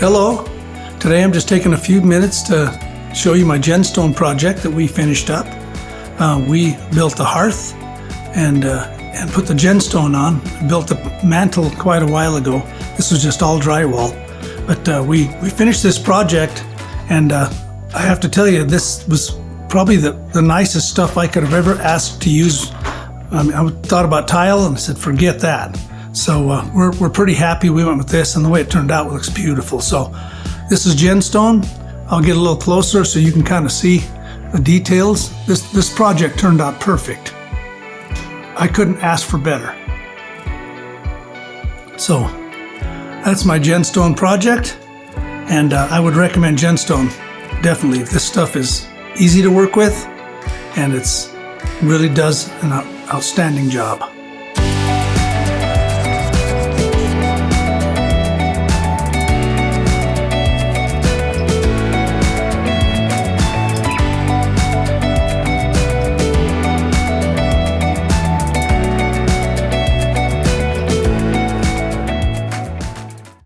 Hello, today I'm just taking a few minutes to show you my GenStone project that we finished up. We built the hearth and put the GenStone on. Built the mantle quite a while ago. This was just all drywall, but we finished this project, and I have to tell you, this was probably the nicest stuff I could have ever asked to use. I thought about tile and I said, forget that. So we're pretty happy we went with this, and the way it turned out looks beautiful. So this is GenStone. I'll get a little closer so you can kind of see the details. This project turned out perfect. I couldn't ask for better. So that's my GenStone project, and I would recommend GenStone definitely. This stuff is easy to work with, and it's really does an outstanding job.